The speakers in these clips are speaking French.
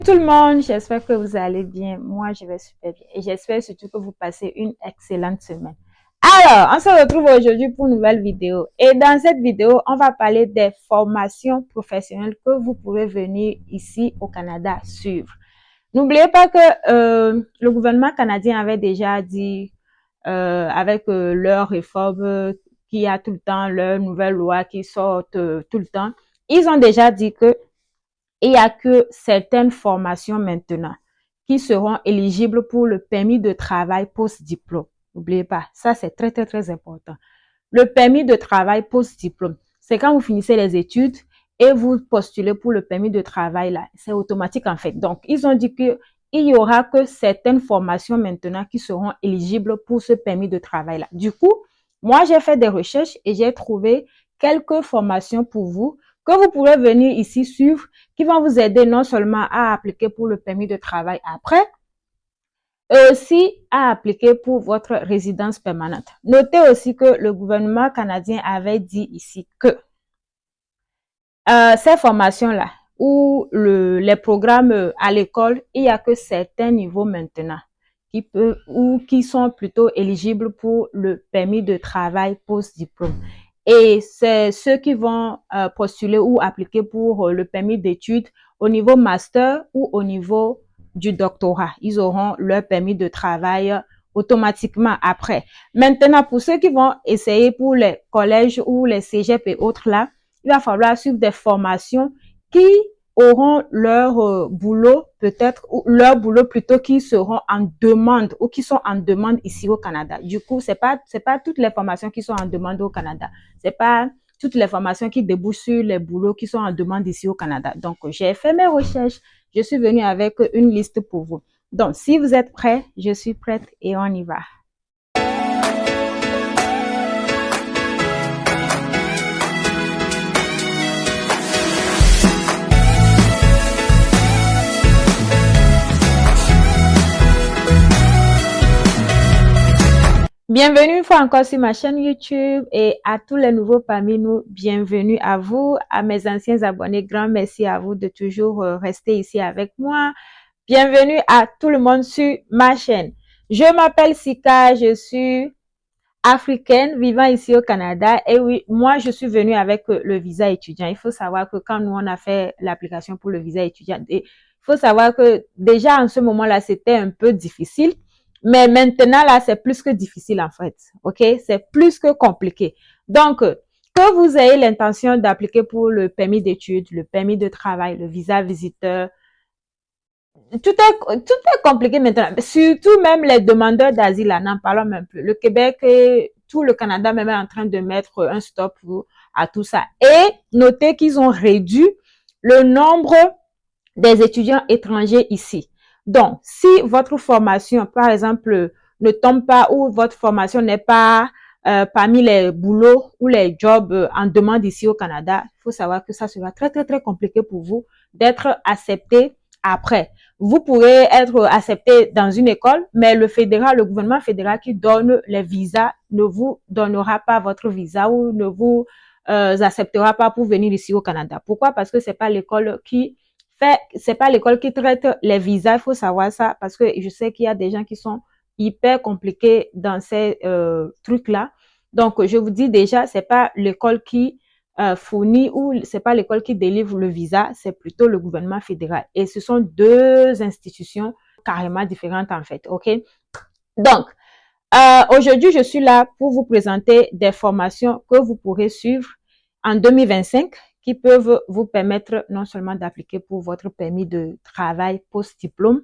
Tout le monde, j'espère que vous allez bien. Moi, je vais super bien. Et j'espère surtout que vous passez une excellente semaine. Alors, on se retrouve aujourd'hui pour une nouvelle vidéo. Et dans cette vidéo, on va parler des formations professionnelles que vous pouvez venir ici au Canada suivre. N'oubliez pas que le gouvernement canadien avait déjà dit, avec leur réforme qui a tout le temps, leur nouvelle loi qui sort tout le temps, ils ont déjà dit que il y a que certaines formations maintenant qui seront éligibles pour le permis de travail post-diplôme. N'oubliez pas, ça c'est très, très, très important. Le permis de travail post-diplôme, c'est quand vous finissez les études et vous postulez pour le permis de travail là. C'est automatique en fait. Donc, ils ont dit qu'il y aura que certaines formations maintenant qui seront éligibles pour ce permis de travail là. Du coup, moi, j'ai fait des recherches et j'ai trouvé quelques formations pour vous que vous pourrez venir ici suivre, qui vont vous aider non seulement à appliquer pour le permis de travail après, et aussi à appliquer pour votre résidence permanente. Notez aussi que le gouvernement canadien avait dit ici que ces formations-là, ou les programmes à l'école, il n'y a que certains niveaux maintenant qui sont plutôt éligibles pour le permis de travail post-diplôme. Et c'est ceux qui vont postuler ou appliquer pour le permis d'études au niveau master ou au niveau du doctorat. Ils auront leur permis de travail automatiquement après. Maintenant, pour ceux qui vont essayer pour les collèges ou les cégep et autres là, il va falloir suivre des formations qui auront leur boulot peut-être, ou leur boulot plutôt qui seront en demande ou qui sont en demande ici au Canada. Du coup, c'est pas toutes les formations qui sont en demande au Canada. C'est pas toutes les formations qui débouchent sur les boulots qui sont en demande ici au Canada. Donc, j'ai fait mes recherches. Je suis venue avec une liste pour vous. Donc, si vous êtes prêts, je suis prête et on y va. Bienvenue une fois encore sur ma chaîne YouTube et à tous les nouveaux parmi nous, bienvenue à vous, à mes anciens abonnés, grand merci à vous de toujours rester ici avec moi. Bienvenue à tout le monde sur ma chaîne. Je m'appelle Sika, je suis africaine vivant ici au Canada et oui, moi je suis venue avec le visa étudiant. Il faut savoir que quand nous on a fait l'application pour le visa étudiant, il faut savoir que déjà en ce moment-là c'était un peu difficile. Mais maintenant, là, c'est plus que difficile, en fait. OK? C'est plus que compliqué. Donc, que vous ayez l'intention d'appliquer pour le permis d'études, le permis de travail, le visa visiteur, tout est compliqué maintenant. Surtout même les demandeurs d'asile, là, n'en parlons même plus. Le Québec et tout le Canada même est en train de mettre un stop à tout ça. Et notez qu'ils ont réduit le nombre des étudiants étrangers ici. Donc, si votre formation, par exemple, ne tombe pas ou votre formation n'est pas parmi les boulots ou les jobs en demande ici au Canada, il faut savoir que ça sera très, très, très compliqué pour vous d'être accepté après. Vous pourrez être accepté dans une école, mais le gouvernement fédéral qui donne les visas ne vous donnera pas votre visa ou ne vous acceptera pas pour venir ici au Canada. Pourquoi? Parce que c'est pas l'école qui traite les visas, il faut savoir ça, parce que je sais qu'il y a des gens qui sont hyper compliqués dans ces trucs-là. Donc, je vous dis déjà, c'est pas l'école qui fournit ou c'est pas l'école qui délivre le visa, c'est plutôt le gouvernement fédéral. Et ce sont deux institutions carrément différentes en fait, ok? Donc, aujourd'hui, je suis là pour vous présenter des formations que vous pourrez suivre en 2025 qui peuvent vous permettre non seulement d'appliquer pour votre permis de travail post-diplôme,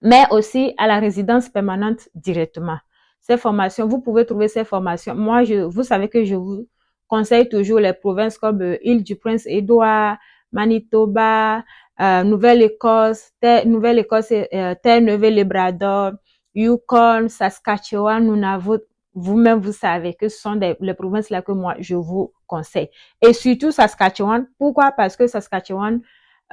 mais aussi à la résidence permanente directement. Ces formations, vous pouvez trouver ces formations. Moi, vous savez que je vous conseille toujours les provinces comme Île-du-Prince-Édouard, Manitoba, Nouvelle-Écosse, Terre-Neuve-Labrador, Yukon, Saskatchewan, Nunavut. Vous-même, vous savez que ce sont les provinces là que moi, je vous conseille. Et surtout Saskatchewan. Pourquoi? Parce que Saskatchewan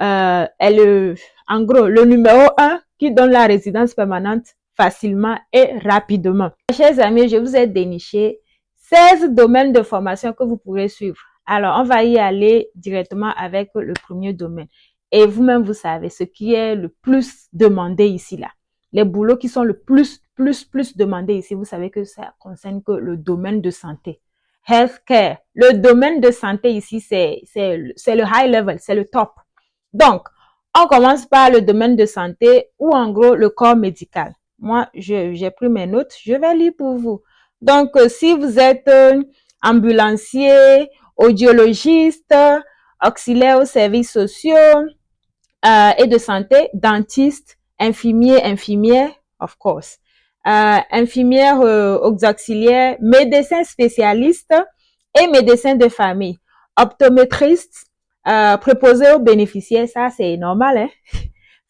est en gros, le numéro 1 qui donne la résidence permanente facilement et rapidement. Chers amis, je vous ai déniché 16 domaines de formation que vous pourrez suivre. Alors, on va y aller directement avec le premier domaine. Et vous-même, vous savez ce qui est le plus demandé ici, là. Les boulots qui sont le plus demandés ici, vous savez que ça concerne que le domaine de santé. Healthcare. Le domaine de santé ici, c'est le high level, c'est le top. Donc, on commence par le domaine de santé ou en gros le corps médical. Moi, j'ai pris mes notes, je vais lire pour vous. Donc, si vous êtes ambulancier, audiologiste, auxiliaire aux services sociaux et de santé, dentiste, infirmier, infirmière, of course, infirmière aux auxiliaires, médecin spécialiste et médecin de famille, optométriste, préposé aux bénéficiaires, ça c'est normal, hein?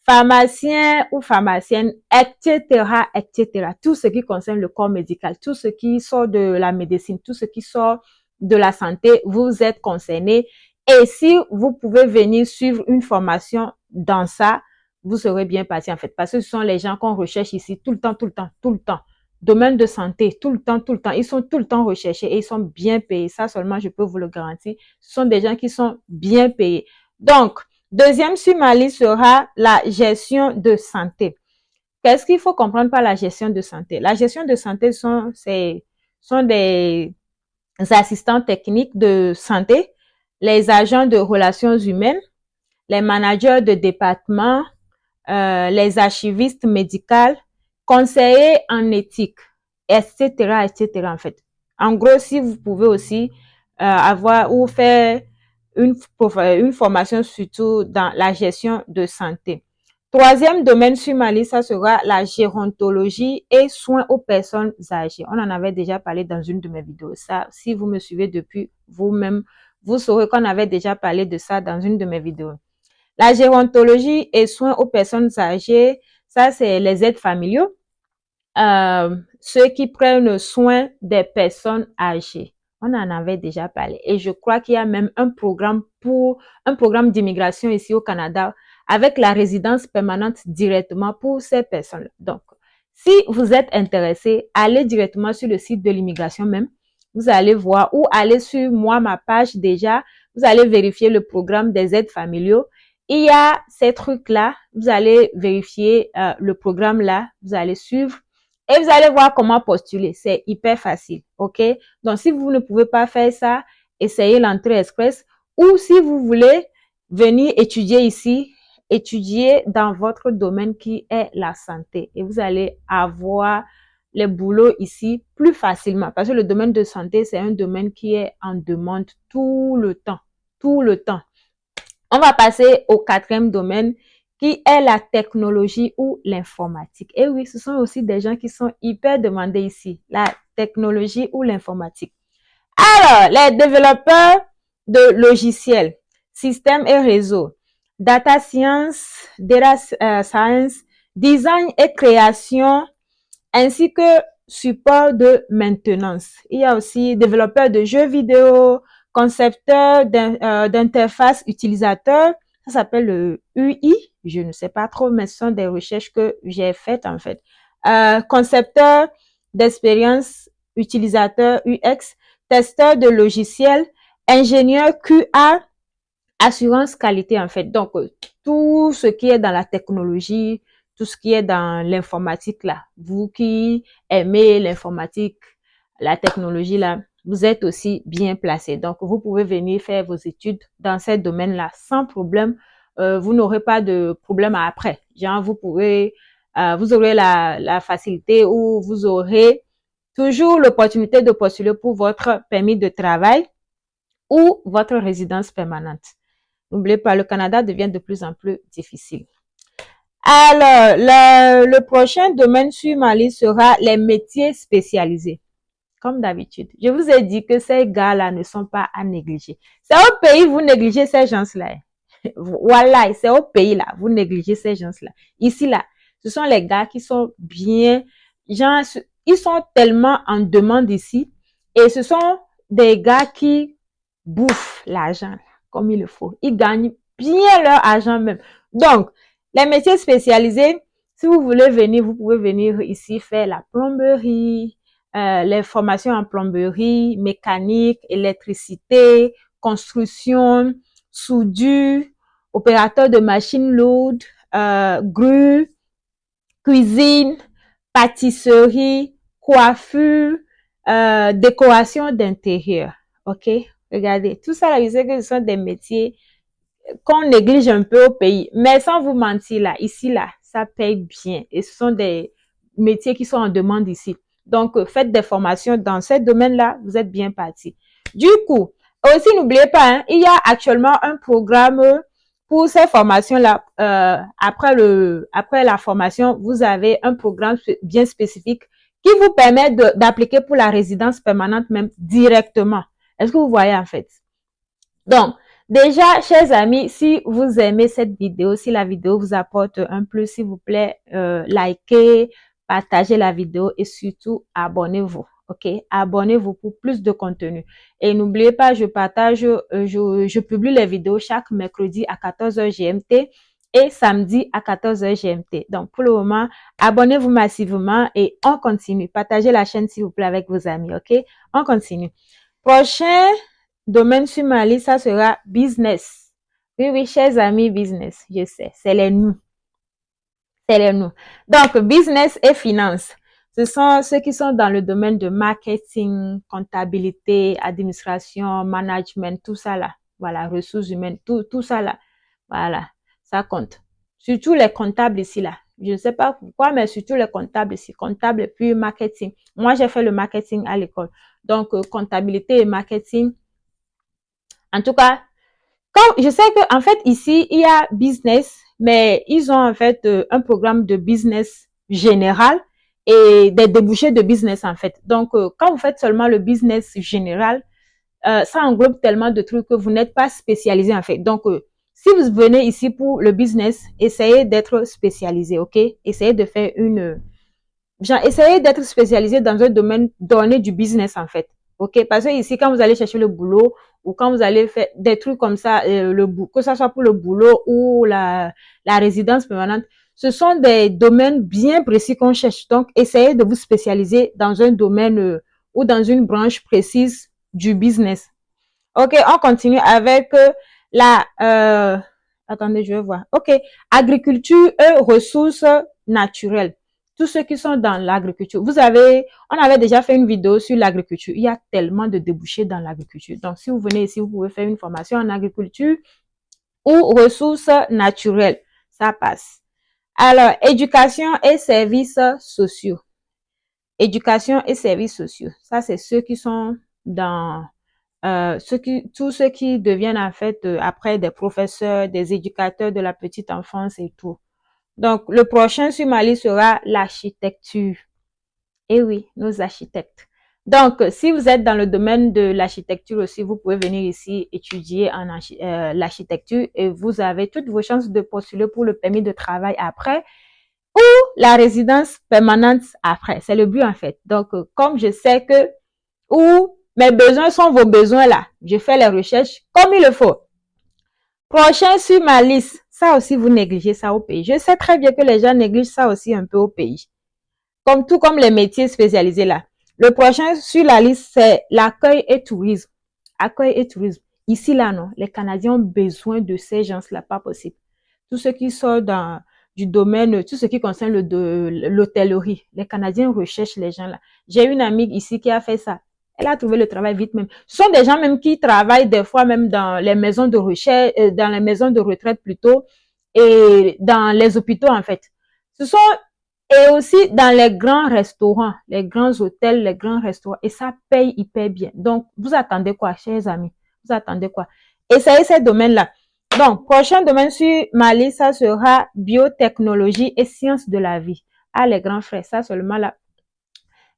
Pharmacien ou pharmacienne, etc., etc. Tout ce qui concerne le corps médical, tout ce qui sort de la médecine, tout ce qui sort de la santé, vous êtes concerné. Et si vous pouvez venir suivre une formation dans ça, vous serez bien parti en fait. Parce que ce sont les gens qu'on recherche ici tout le temps, tout le temps, tout le temps. Domaine de santé, tout le temps, tout le temps. Ils sont tout le temps recherchés et ils sont bien payés. Ça seulement, je peux vous le garantir. Ce sont des gens qui sont bien payés. Donc, deuxième sur ma liste sera la gestion de santé. Qu'est-ce qu'il faut comprendre par la gestion de santé? La gestion de santé sont des assistants techniques de santé, les agents de relations humaines, les managers de département, les archivistes médicaux, conseillers en éthique, etc., etc. en fait. En gros, si vous pouvez aussi avoir ou faire une formation surtout dans la gestion de santé. Troisième domaine sur ma liste, ça sera la gérontologie et soins aux personnes âgées. On en avait déjà parlé dans une de mes vidéos. Ça, si vous me suivez depuis vous-même, vous saurez qu'on avait déjà parlé de ça dans une de mes vidéos. La gérontologie et soins aux personnes âgées, ça c'est les aides familiaux, ceux qui prennent soin des personnes âgées. On en avait déjà parlé et je crois qu'il y a même un programme d'immigration ici au Canada avec la résidence permanente directement pour ces personnes. Donc, si vous êtes intéressé, allez directement sur le site de l'immigration même. Vous allez voir ou allez sur ma page déjà. Vous allez vérifier le programme des aides familiaux. Il y a ces trucs-là. Vous allez vérifier le programme là. Vous allez suivre. Et vous allez voir comment postuler. C'est hyper facile, ok? Donc, si vous ne pouvez pas faire ça, essayez l'entrée express. Ou si vous voulez venir étudier ici, étudier dans votre domaine qui est la santé. Et vous allez avoir les boulots ici plus facilement. Parce que le domaine de santé, c'est un domaine qui est en demande tout le temps. Tout le temps. On va passer au quatrième domaine qui est la technologie ou l'informatique. Et oui, ce sont aussi des gens qui sont hyper demandés ici, la technologie ou l'informatique. Alors, les développeurs de logiciels, systèmes et réseaux, data science, science, design et création, ainsi que support de maintenance. Il y a aussi développeurs de jeux vidéo, concepteurs d'interface utilisateur, ça s'appelle le UI, je ne sais pas trop, mais ce sont des recherches que j'ai faites en fait. Concepteur d'expérience utilisateur UX, testeur de logiciels, ingénieur QA, assurance qualité en fait. Donc, tout ce qui est dans la technologie, tout ce qui est dans l'informatique là, vous qui aimez l'informatique, la technologie là, vous êtes aussi bien placé. Donc, vous pouvez venir faire vos études dans ces domaines-là sans problème. Vous n'aurez pas de problème après. Genre, vous aurez la facilité ou vous aurez toujours l'opportunité de postuler pour votre permis de travail ou votre résidence permanente. N'oubliez pas, le Canada devient de plus en plus difficile. Alors, le prochain domaine sur ma liste sera les métiers spécialisés. Comme d'habitude, je vous ai dit que ces gars-là ne sont pas à négliger. C'est au pays vous négligez ces gens-là. Voilà, c'est au pays là, vous négligez ces gens-là. Ici là, ce sont les gars qui sont bien, genre, ils sont tellement en demande ici et ce sont des gars qui bouffent l'argent comme il le faut. Ils gagnent bien leur argent même. Donc, les métiers spécialisés, si vous voulez venir, vous pouvez venir ici faire la plomberie, les formations en plomberie, mécanique, électricité, construction, soudure, opérateur de machine lourde, grue, cuisine, pâtisserie, coiffure, décoration d'intérieur. OK? Regardez, tout ça, là, je sais que ce sont des métiers qu'on néglige un peu au pays. Mais sans vous mentir, là, ici, là, ça paye bien. Et ce sont des métiers qui sont en demande ici. Donc, faites des formations dans ce domaine-là, vous êtes bien parti. Du coup, aussi, n'oubliez pas, hein, il y a actuellement un programme pour ces formations-là. Après la formation, vous avez un programme bien spécifique qui vous permet d'appliquer pour la résidence permanente même directement. Est-ce que vous voyez en fait? Donc, déjà, chers amis, si vous aimez cette vidéo, si la vidéo vous apporte un plus, s'il vous plaît, likez, partagez la vidéo et surtout, abonnez-vous. OK? Abonnez-vous pour plus de contenu. Et n'oubliez pas, je publie les vidéos chaque mercredi à 14h GMT et samedi à 14h GMT. Donc, pour le moment, abonnez-vous massivement et on continue. Partagez la chaîne, s'il vous plaît, avec vos amis. OK? On continue. Prochain domaine sur ma liste, ça sera business. Oui, oui, chers amis, business, je sais, c'est les nous. C'est les nous. Donc, business et finance, ce sont ceux qui sont dans le domaine de marketing, comptabilité, administration, management, tout ça là. Voilà, ressources humaines, tout ça là. Voilà, ça compte. Surtout les comptables ici là. Je ne sais pas pourquoi, mais surtout les comptables ici. Comptable puis marketing. Moi, j'ai fait le marketing à l'école. Donc, comptabilité et marketing. En tout cas, quand je sais que en fait ici il y a business, mais ils ont en fait un programme de business général et des débouchés de business en fait. Donc quand vous faites seulement le business général, ça englobe tellement de trucs que vous n'êtes pas spécialisé en fait. Donc si vous venez ici pour le business, essayez d'être spécialisé, ok? Essayez de faire essayez d'être spécialisé dans un domaine donné du business en fait. OK? Parce que ici, quand vous allez chercher le boulot ou quand vous allez faire des trucs comme ça, que ça soit pour le boulot ou la résidence permanente, ce sont des domaines bien précis qu'on cherche. Donc, essayez de vous spécialiser dans un domaine ou dans une branche précise du business. OK, on continue avec attendez, je vais voir. OK, agriculture et ressources naturelles. Tous ceux qui sont dans l'agriculture. On avait déjà fait une vidéo sur l'agriculture. Il y a tellement de débouchés dans l'agriculture. Donc, si vous venez ici, vous pouvez faire une formation en agriculture ou ressources naturelles. Ça passe. Alors, éducation et services sociaux. Éducation et services sociaux. Ça, c'est ceux qui sont dans tous ceux qui deviennent en fait après des professeurs, des éducateurs de la petite enfance et tout. Donc, le prochain sur ma liste sera l'architecture. Eh oui, nos architectes. Donc, si vous êtes dans le domaine de l'architecture aussi, vous pouvez venir ici étudier en l'architecture et vous avez toutes vos chances de postuler pour le permis de travail après ou la résidence permanente après. C'est le but en fait. Donc, comme je sais que ou mes besoins sont vos besoins là, je fais les recherches comme il le faut. Prochain sur ma liste, ça aussi vous négligez ça au pays. Je sais très bien que les gens négligent ça aussi un peu au pays. Tout comme les métiers spécialisés là. Le prochain sur la liste, c'est l'accueil et tourisme. Accueil et tourisme. Ici là, non, les Canadiens ont besoin de ces gens-là, pas possible. Tout ce qui sort du domaine, tout ce qui concerne l'hôtellerie, les Canadiens recherchent les gens là. J'ai une amie ici qui a fait ça. Elle a trouvé le travail vite même. Ce sont des gens même qui travaillent des fois même dans les maisons de recherche, dans les maisons de retraite plutôt, et dans les hôpitaux en fait. Et aussi dans les grands restaurants, les grands hôtels, les grands restaurants. Et ça paye hyper bien. Donc, vous attendez quoi, chers amis? Vous attendez quoi? Essayez ces domaines-là. Donc, prochain domaine sur ma liste, ça sera biotechnologie et sciences de la vie. Ah, les grands frères, ça seulement là.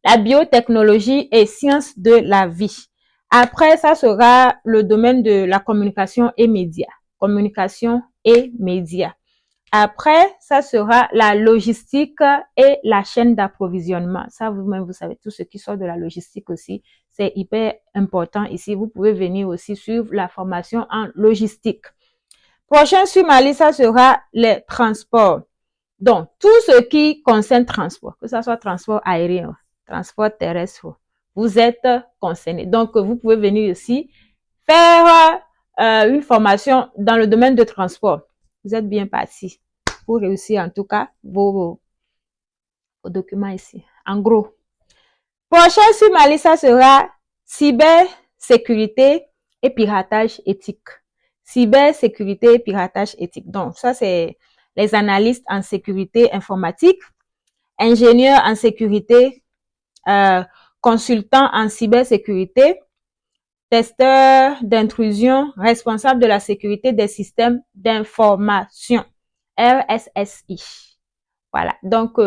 La biotechnologie et sciences de la vie. Après, ça sera le domaine de la communication et médias. Communication et médias. Après, ça sera la logistique et la chaîne d'approvisionnement. Ça, vous-même, vous savez, tout ce qui sort de la logistique aussi, c'est hyper important ici. Vous pouvez venir aussi suivre la formation en logistique. Prochain sur ma liste, ça sera les transports. Donc, tout ce qui concerne transport, que ce soit transport aérien, transport terrestre, vous êtes concerné. Donc, vous pouvez venir ici faire une formation dans le domaine de transport. Vous êtes bien parti pour réussir en tout cas vos documents ici. En gros, prochain sur ma liste, ça sera cybersécurité et piratage éthique. Cybersécurité et piratage éthique. Donc, ça, c'est les analystes en sécurité informatique, ingénieurs en sécurité, consultants en cybersécurité, testeurs d'intrusion, responsables de la sécurité des systèmes d'information, RSSI. Voilà. Donc,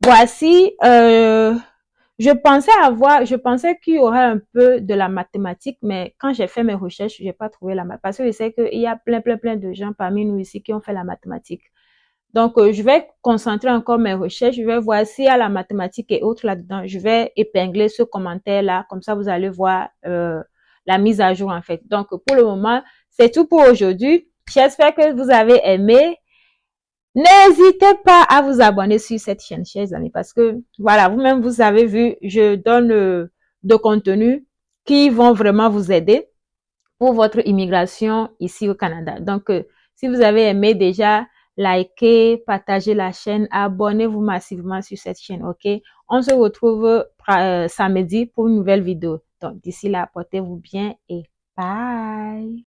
voici, je pensais qu'il y aurait un peu de la mathématique, mais quand j'ai fait mes recherches, j'ai pas trouvé la mathématique. Parce que je sais qu'il y a plein de gens parmi nous ici qui ont fait la mathématique. Donc, je vais concentrer encore mes recherches. Je vais voir s'il y a la mathématique et autres là-dedans. Je vais épingler ce commentaire-là. Comme ça, vous allez voir la mise à jour, en fait. Donc, pour le moment, c'est tout pour aujourd'hui. J'espère que vous avez aimé. N'hésitez pas à vous abonner sur cette chaîne, chers amis, parce que, voilà, vous-même, vous avez vu, je donne de contenu qui vont vraiment vous aider pour votre immigration ici au Canada. Donc, si vous avez aimé déjà, likez, partagez la chaîne, abonnez-vous massivement sur cette chaîne, ok? On se retrouve samedi pour une nouvelle vidéo. Donc, d'ici là, portez-vous bien et bye!